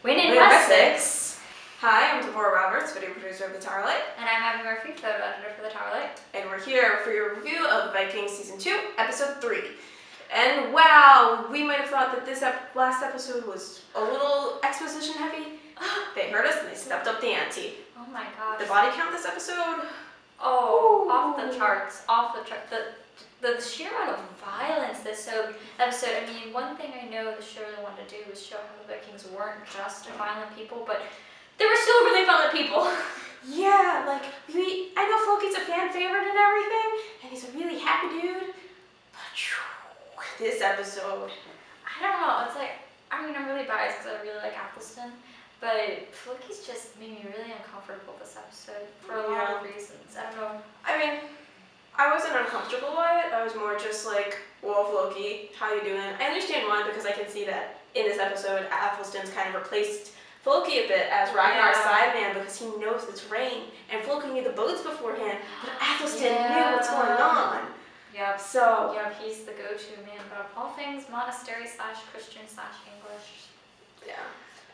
Win in Wessex. Hi, I'm Devorah, video producer of the Towerlight. And I'm Abby Murphy, photo editor for the Towerlight. And we're here for your review of Vikings Season 2, Episode 3. And wow, we might have thought that this last episode was a little exposition heavy. They heard us and they stepped up the ante. Oh my gosh. The body count this episode? Oh, off the charts. The sheer amount of violence this episode. I mean, one thing I know the show really wanted to do was show how the Vikings weren't just violent people, but they were still really violent people. Yeah, like, I know Floki's a fan favorite and everything, and he's a really happy dude, but this episode, I don't know, it's like, I mean, I'm really biased because I really like Athelstan, but Floki's just made me really uncomfortable this episode for a lot of reasons. I don't know. I mean, I wasn't uncomfortable by it. I was more just like, well, Floki, how you doing? I understand one, because I can see that in this episode, Athelstan's kind of replaced Floki a bit as Ragnar's side man because he knows it's rain, and Floki knew the boats beforehand, but Athelstan knew what's going on. Yep. So. Yep, he's the go-to man about all things monastery/Christian/English. Yeah.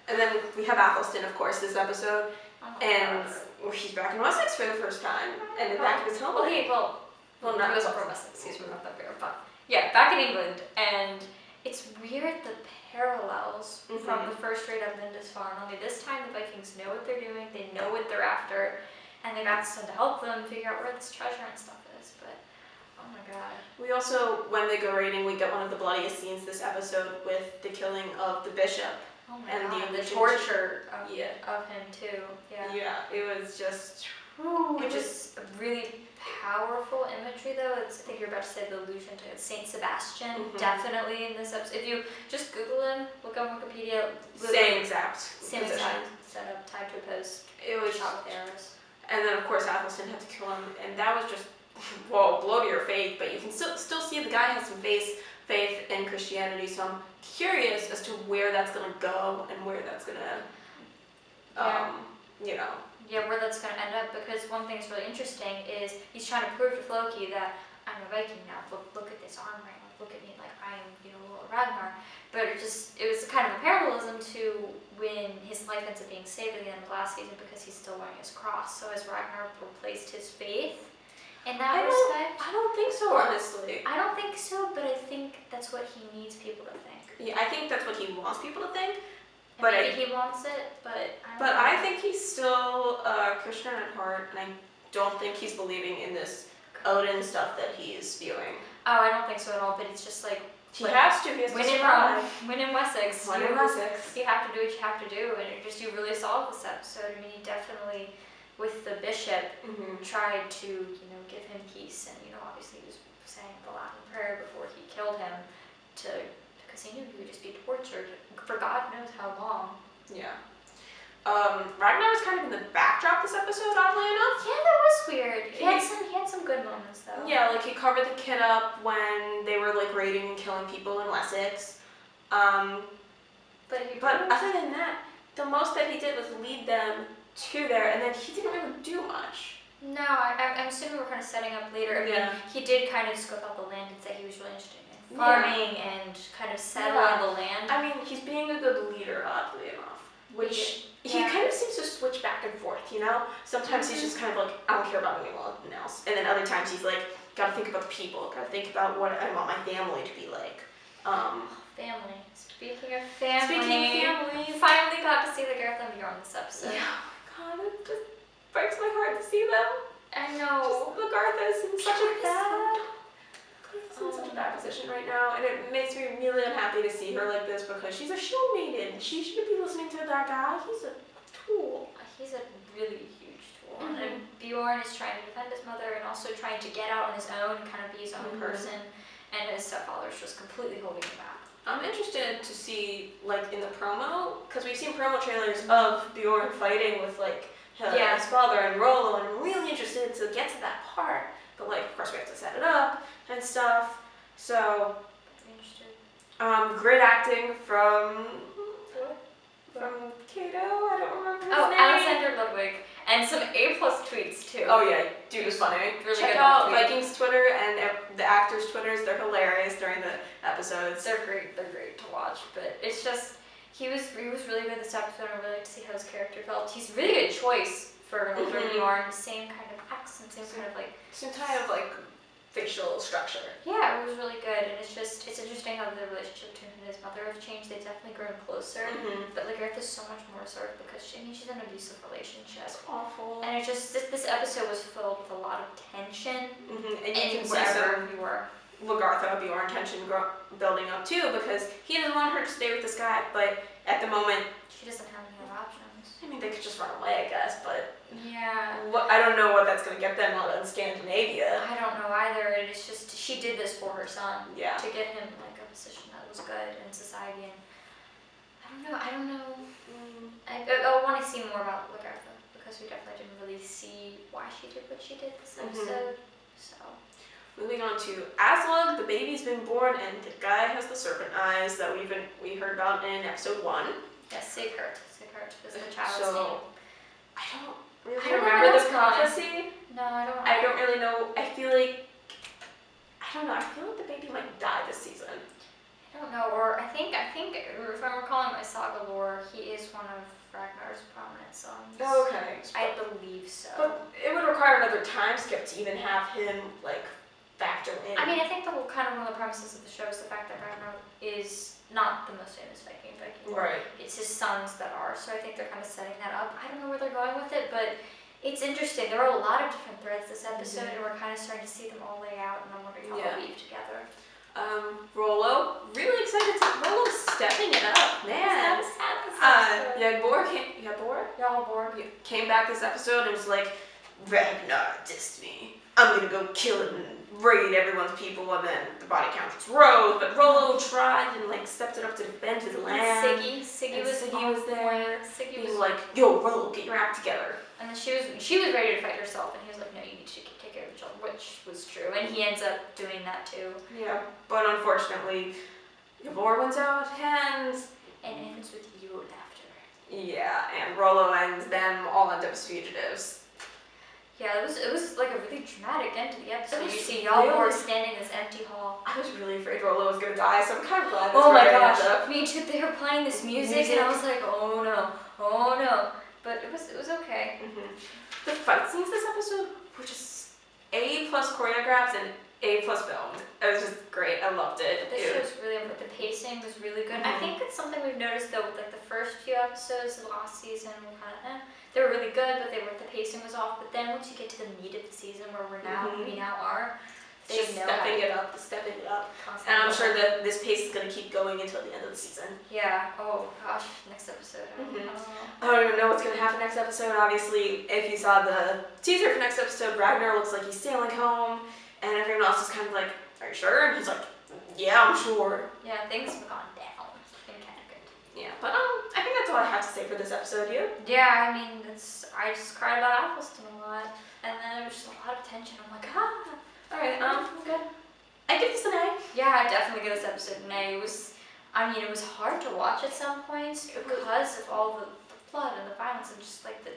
And then we have Athelstan, of course, this episode, and he's back in Wessex for the first time, and back in his home. Well, not he wasn't from Wessex, he's from North Africa, but yeah, back in England, and it's weird the parallels from the first raid on Linda's farm. Only this time the Vikings know what they're doing, they know what they're after, and they've asked them to help them figure out where this treasure and stuff is, but oh my god. We also, when they go raiding, we get one of the bloodiest scenes this episode with the killing of the bishop. Oh my god, the torture of him too. Yeah, it was just... Which is really powerful imagery though. I think you're about to say the allusion to Saint Sebastian, definitely in this episode. If you just Google him, look on Wikipedia. Same exact setup, tied to a post. It was shot with arrows. And then of course Athelstan had to kill him, and that was just, whoa, blow to your faith, but you can still see the guy has some faith in Christianity, so I'm curious as to where that's gonna go and where that's gonna, you know. Yeah, where that's going to end up, because one thing that's really interesting is he's trying to prove to Floki that I'm a Viking now. Look at this armor, look at me, like I'm, Ragnar. But it was kind of a parallelism to when his life ends up being saved at the end of last season because he's still wearing his cross. So has Ragnar replaced his faith in that respect? I don't think so, honestly. I don't think so, but I think that's what he needs people to think. Yeah, I think that's what he wants people to think. But maybe he wants it, but I don't know. I think he's still a Christian at heart, and I don't think he's believing in this Odin stuff that he's spewing. Oh, I don't think so at all, but it's just like... He has to survive. Win in Wessex. Win in Wessex. You have to do what you have to do, and you really saw this episode. I mean, he definitely, with the bishop, tried to, give him peace, and, obviously he was saying the Latin prayer before he killed him because he knew he would just be tortured for God knows how long. Yeah. Ragnar was kind of in the backdrop this episode, oddly enough. Yeah, that was weird. He had some good moments though. Yeah, like he covered the kid up when they were like raiding and killing people in Wessex. But other than that, the most that he did was lead them to there, and then he didn't really do much. No, I'm assuming we're kind of setting up later. I mean, he did kind of scope out the land and say he was really interested in farming and kind of settling the land. I mean, he's being a good leader, oddly enough. Which he kind of seems to switch back and forth, Sometimes he's just kind of like, I don't care about anyone else. And then other times he's like, gotta think about the people, gotta think about what I want my family to be like. Family. Speaking of family, you finally got to see the Gareth and Bjorn this episode. Yeah, oh my god, it just breaks my heart to see them. I know. Just, Gareth is in such a bad position right now, and it makes me really unhappy to see her like this because she's a show maiden. She shouldn't be listening to that guy. He's a tool. He's a really huge tool. And Bjorn is trying to defend his mother and also trying to get out on his own, kind of be his own person, and his stepfather's just completely holding him back. I'm interested to see, like, in the promo, because we've seen promo trailers of Bjorn fighting with, like, his father and Rollo, and I'm really interested to get to that part. But, like, of course we have to set it up and stuff. So, great acting from Cato, I don't remember his name. Alexander Ludwig. And some A+ tweets, too. Oh, yeah, dude was funny. Really Check out Vikings Twitter and the actors' Twitters. They're hilarious during the episodes. They're great to watch, but it's just, He was really good this episode. I really like to see how his character developed. He's a really good choice for an older Bjorn. Same kind of accent, same kind of like. Some kind of like facial structure. Yeah, it was really good, and it's interesting how the relationship between him and his mother have changed. They've definitely grown closer, but like Earth is so much more reserved because she's in an abusive relationship. It's awful. And it just this episode was filled with a lot of tension. And you can see wherever you were. Lagartha Bjorn tension building up too, because he doesn't want her to stay with this guy, but at the moment she doesn't have any other options. I mean, they could just run away, I guess, but yeah. I don't know what that's gonna get them out in Scandinavia. I don't know either. It's just she did this for her son. Yeah. To get him like a position that was good in society, and I don't know. I want to see more about Lagartha because we definitely didn't really see why she did what she did this episode. So. Moving on to Aslug, the baby's been born, and the guy has the serpent eyes that we heard about in episode 1. Yes, Sigurd is the child's name. I don't really remember the prophecy. No, I don't. I don't really know. I feel like the baby might die this season. I don't know, or I think if I'm recalling my saga lore, he is one of Ragnar's prominent sons. Okay. I believe so. But it would require another time skip to even have him like factor in. I mean, I think the whole kind of one of the premises of the show is the fact that Ragnar is not the most famous Viking. Right. It's his sons that are, so I think they're kind of setting that up. I don't know where they're going with it, but it's interesting. There are a lot of different threads this episode, and we're kind of starting to see them all lay out, and I'm wondering how they'll weave together. Rollo, really excited to Rollo's stepping it up, man. Devorah came back this episode and was like, Ragnar dissed me. I'm gonna go kill him and raid everyone's people, and then the body count just rose. But Rollo tried and like stepped it up to defend his land. Siggy was there. Siggy was like, yo, Rollo, get your act together. And then she was ready to fight herself, and he was like, no, you need to take care of the children, which was true, and he ends up doing that too. Yeah, but unfortunately, Devorah wins out, and ends with you after. Yeah, and Rollo and them all end up as fugitives. Yeah, it was like a really dramatic end to the episode. You see really standing in this empty hall. I was really afraid Rollo was gonna die, so I'm kind of glad. Oh my gosh! Me too. They were playing this music, and I was like, oh no. But it was okay. The fight scenes this episode were just A+ choreographed and A+ filmed. It was just great. I loved it. The show was really good. The pacing was really good. I think it's something we've noticed though with like the first few episodes of the last season were kind of they were really good, but the pacing was off. But then once you get to the meat of the season where we now are, they just stepping it up. Constantly. And I'm sure that this pace is gonna keep going until the end of the season. Yeah. Oh gosh, next episode. I don't even know what's gonna happen next episode. Obviously, if you saw the teaser for next episode, Ragnar looks like he's sailing home, and everyone else is kind of like, "Are you sure?" And he's like, "Yeah, I'm sure." Yeah, things have gone down. It's been kind of good. Yeah, but I think that's all I have to say for this episode. You? Yeah, I mean, I just cried about Athelstan a lot, and then there was just a lot of tension. I'm like, All right, good. I give this an A. Yeah, I definitely give this episode an A. It was hard to watch at some points because of all the blood and the violence and just like the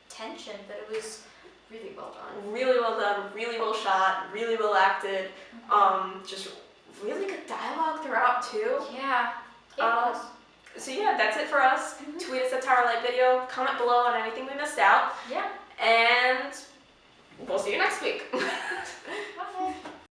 tension, but it was really well done. Really well done, really well shot, really well acted. Just really good dialogue throughout too. Yeah. It was. So yeah, that's it for us. Tweet us at TowerlightVideo. Comment below on anything we missed out. Yeah. And we'll see you next week.